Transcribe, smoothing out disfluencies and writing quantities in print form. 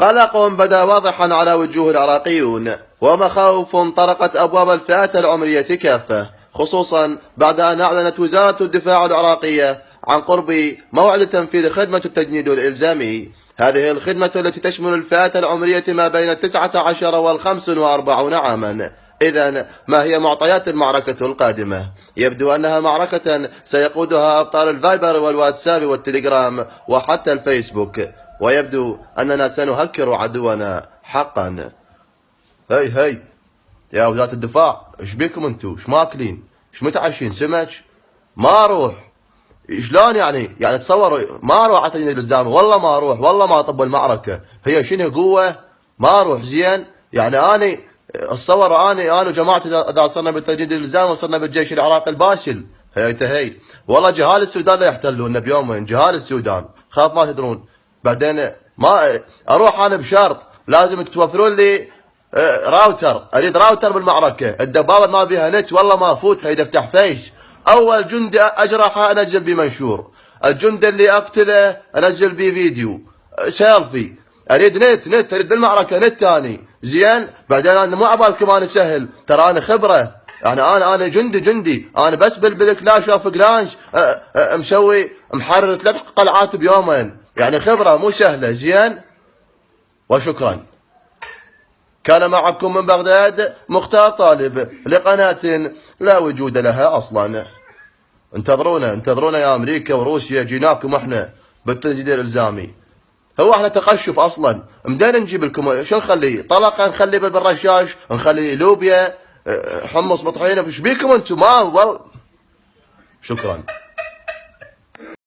قلق بدا واضحا على وجوه العراقيون، ومخاوف طرقت أبواب الفئات العمرية كافة، خصوصا بعد أن أعلنت وزارة الدفاع العراقية عن قرب موعد تنفيذ خدمة التجنيد الإلزامي. هذه الخدمة التي تشمل الفئات العمرية ما بين 19 و45 عاما. إذن ما هي معطيات المعركة القادمة؟ يبدو أنها معركة سيقودها أبطال الفايبر والواتساب والتليجرام وحتى الفيسبوك، ويبدو أننا سنهكر عدونا حقا. هي يا وزارة الدفاع، ايش بيكم انتو؟ ايش ماكلين؟ ايش متعشين؟ سمك؟ ما اروح. شلون يعني تصوروا ما اروح على تجنيد الالزامي، والله ما اروح، والله ما اطب المعركة. هي شنو قوة؟ ما اروح. زين يعني اني اتصور انا وجماعتي اذا صرنا بالتجنيد الالزامي وصرنا بالجيش العراقي الباسل. هي والله جهال السودان لا يحتلونا بيومين، جهال السودان خاف ما تدرون. بعدين ما اروح انا بشرط لازم توفرون لي راوتر، اريد راوتر بالمعركه، الدبابه ما بيها نت والله ما افوتها اذا افتح فيس. اول جندي اجرحه انزل بيه منشور، الجندي اللي اقتله انزل بيه فيديو سيلفي. اريد نت اريد بالمعركه نت ثاني. زين بعدين انا مو عبالكم انا سهل، ترى انا خبره، يعني انا جندي، انا بس بالكلاش اوف كلانس مسوي محرر 3 قلعات بيومين، يعني خبره مو سهله. زين وشكرا. كان معكم من بغداد مختار طالب لقناة لا وجود لها أصلا. انتظرونا يا أمريكا وروسيا، جيناكم احنا بالتجديد الإلزامي. هو احنا تقشف أصلا، مدين نجيب لكم شو نخلي؟ طلقة نخلي بالرشاش، نخلي لوبيا، حمص بطحينة، ايش بيكم انتم؟ ما والله. شكرا.